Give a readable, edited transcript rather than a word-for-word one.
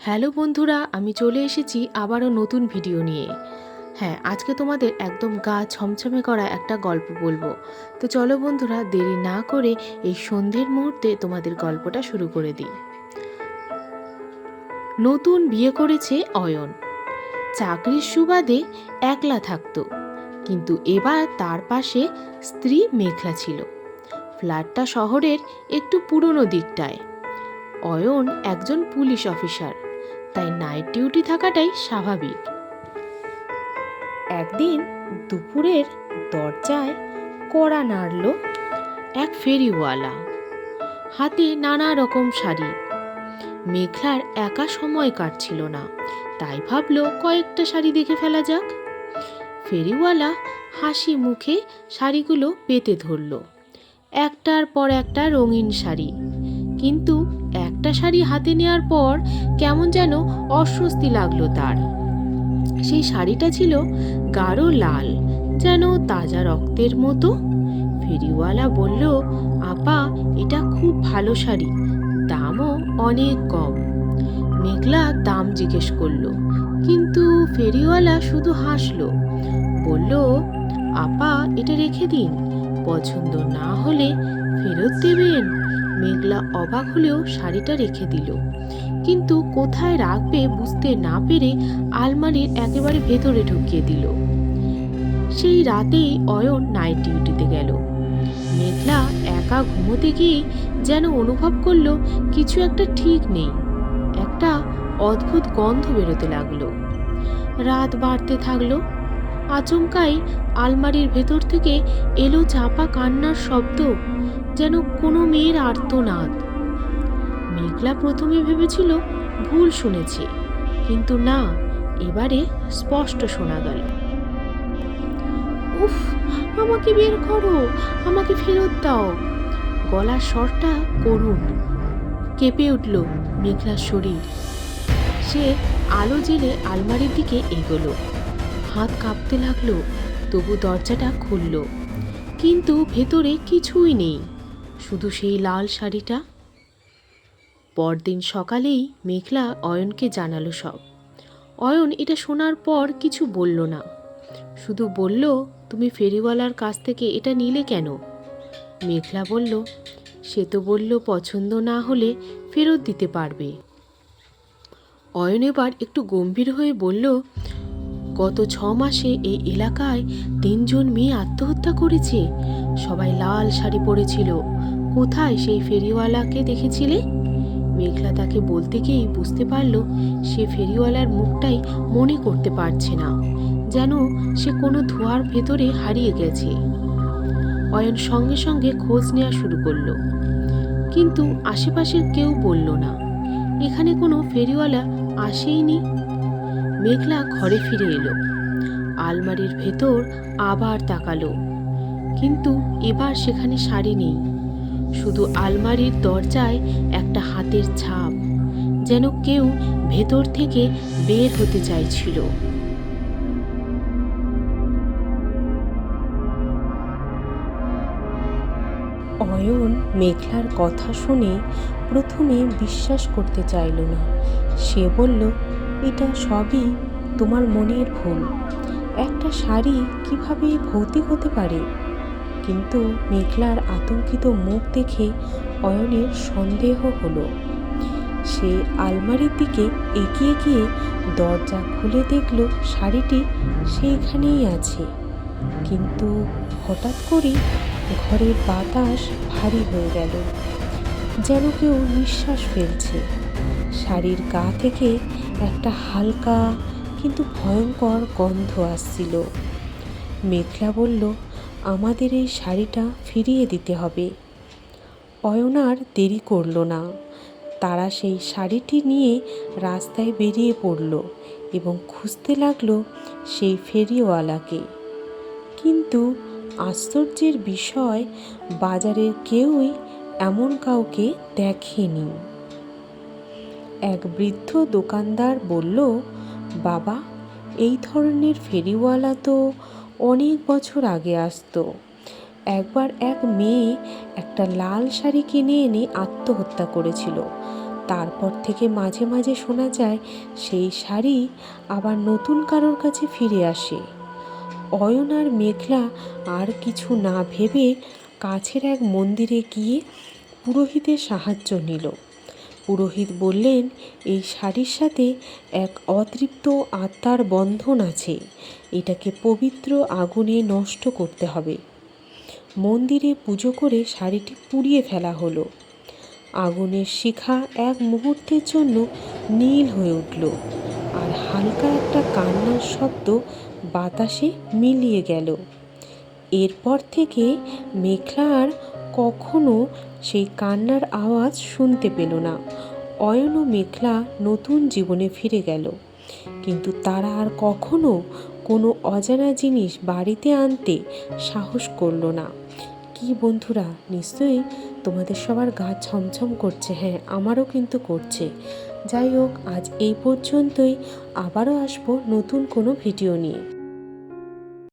Hello বন্ধুরা, আমি চলে এসেছি আবারও নতুন ভিডিও নিয়ে। হ্যাঁ, আজকে তোমাদের একদম গা ছমছমে করা একটা গল্প বলবো। তো চলো বন্ধুরা, দেরি না করে এই সন্ধ্যের মুহূর্তে তোমাদের গল্পটা শুরু করে দিই। নতুন বিয়ে করেছে অয়ন। চাকরির সুবাদে একলা থাকতো, কিন্তু এবার তার পাশে স্ত্রী মেঘলা ছিল। ফ্ল্যাটটা শহরের একটু পুরনো দিকটায়। অয়ন একজন পুলিশ অফিসার, তাই নাইট ডিউটি থাকাটাই স্বাভাবিক। একদিন দুপুরের দরজায় কড়া নাড়ল এক ফেরিওয়ালা, হাতে নানা রকম শাড়ি। মেঘলার একা সময় কাটছিল না, তাই ভাবলো কয়েকটা শাড়ি দেখে ফেলা যাক। ফেরিওয়ালা হাসি মুখে শাড়িগুলো পেতে ধরল, একটার পর একটা রঙিন শাড়ি। কিন্তু একটা শাড়ি হাতে নেওয়ার পর কেমন যেন অস্বস্তি লাগলো তার। সেই শাড়িটা ছিল গাঢ় লাল, যেন তাজা রক্তের মতো। ফেরিওয়ালা বলল, আপা, এটা খুব ভালো শাড়ি, দামও অনেক কম। মেঘলা দাম জিজ্ঞেস করলো, কিন্তু ফেরিওয়ালা শুধু হাসলো। বলল, আপা, এটা রেখে দিন, পছন্দ না হলে ফেরত দেবেন। মেঘলা অবাক হলেও শাড়িটা রেখে দিল, কিন্তু কোথায় রাখবে বুঝতে না পেরে আলমারির একেবারে ভেতরে ঢুকিয়ে দিল। সেই রাতেই অয়ন নাইট ডিউটিতে গেল। মেঘলা একা ঘুমোতে গিয়ে যেন অনুভব করলো কিছু একটা ঠিক নেই। একটা অদ্ভুত গন্ধ বেরোতে লাগলো। রাত বাড়তে থাকলো। আচমকাই আলমারির ভেতর থেকে এলো চাপা কান্নার শব্দ, যেন কোনো মেয়ের আর্তনাদ। মেঘলা প্রথমে ভেবেছিল ভুল শুনেছে, কিন্তু না, এবারে স্পষ্ট শোনা গেল, উফ, আমাকে বের করো, আমাকে ফেরত দাও। গলার স্বরটা করুণ। কেঁপে উঠল মেঘলার শরীর। সে আলো জেলে আলমারির দিকে এগোলো। হাত কাঁপতে লাগলো, তবু দরজাটা খুলল। কিন্তু ভেতরে কিছুই নেই, শুধু সেই লাল শাড়িটা। পরদিন সকালেই মেঘলা অয়নকে জানালো সব। অয়ন এটা শোনার পর কিছু বলল না, শুধু বলল, তুমি ফেরিওয়ালার কাছ থেকে এটা নিলে কেন? মেঘলা বলল, সে তো বলল পছন্দ না হলে ফেরত দিতে পারবে। অয়ন এবার একটু গম্ভীর হয়ে বলল, গত 6 মাসে এই এলাকায় 3 জন মেয়ে আত্মহত্যা করেছে। সবাই লাল শাড়ি পরেছিল। কোথায় সেই ফেরিওয়ালাকে দেখেছিলে? মেঘলা তাকে বলতে গিয়েই বুঝতে পারল সে ফেরিওয়ালার মুখটাই মনে করতে পারছে না, যেন সে কোনো ধোঁয়ার ভেতরে হারিয়ে গেছে। অয়ন সঙ্গে সঙ্গে খোঁজ নেওয়া শুরু করলো, কিন্তু আশেপাশের কেউ বলল না, এখানে কোনো ফেরিওয়ালা আসেইনি। মেঘলা ঘরে ফিরে এলো। আলমারির ভেতর আবার তাকালো, কিন্তু এবার সেখানে শাড়ি নেই। শুধু আলমারির দরজায় একটা হাতের ছাপ, যেন কেউ ভেতর থেকে বের হতে চাইছিল। অয়ন মেঘলার কথা শুনে প্রথমে বিশ্বাস করতে চাইল না। সে বলল, এটা সবই তোমার মনের ভুল। একটা শাড়ি কিভাবে ভৌতিক হতে পারে? কিন্তু মেঘলার আতঙ্কিত মুখ দেখে অয়নের সন্দেহ হলো। সে আলমারির দিকে এগিয়ে গিয়ে দরজা খুলে দেখল শাড়িটি সেইখানেই আছে। কিন্তু হঠাৎ করেই ঘরের বাতাস ভারী হয়ে গেল, যেন কেউ নিঃশ্বাস ফেলছে। শাড়ির গা থেকে একটা হালকা কিন্তু ভয়ঙ্কর গন্ধ আসছিল। মেঘলা বলল, আমাদের এই শাড়িটা ফিরিয়ে দিতে হবে। অয়ন আর দেরি করল না। তারা সেই শাড়িটি নিয়ে রাস্তায় বেরিয়ে পড়ল এবং খুঁজতে লাগলো সেই ফেরিওয়ালাকে। কিন্তু আশ্চর্যের বিষয়, বাজারের কেউই এমন কাউকে দেখেনি। এক বৃদ্ধ দোকানদার বলল, বাবা, এই ধরনের ফেরিওয়ালা তো অনেক বছর আগে আসতো। একবার এক মেয়ে একটা লাল শাড়ি কিনে এনে আত্মহত্যা করেছিল। তারপর থেকে মাঝে মাঝে শোনা যায় সেই শাড়ি আবার নতুন কারোর কাছে ফিরে আসে। অয়ন আর মেঘলা আর কিছু না ভেবে কাছের এক মন্দিরে গিয়ে পুরোহিতের সাহায্য নিল। পুরোহিত বললেন, এই শাড়ির সাথে এক অতৃপ্ত আত্মার বন্ধন আছে, এটাকে পবিত্র আগুনে নষ্ট করতে হবে। মন্দিরে পুজো করে শাড়িটি পুড়িয়ে ফেলা হলো। আগুনের শিখা এক মুহূর্তের জন্য নীল হয়ে উঠল, আর হালকা একটা কান্নার শব্দ বাতাসে মিলিয়ে গেল। এরপর থেকে মেঘলা আর কখনো সেই কান্নার আওয়াজ শুনতে পেল না। অয়ন ও মেঘলা নতুন জীবনে ফিরে গেল, কিন্তু তারা আর কখনো কোনো অজানা জিনিস বাড়িতে আনতে সাহস করল না। কি বন্ধুরা, নিশ্চয়ই তোমাদের সবার গা ছমছম করছে। হ্যাঁ, আমারও কিন্তু করছে। যাই হোক, আজ এই পর্যন্তই। আবারও আসবো নতুন কোনো ভিডিও নিয়ে।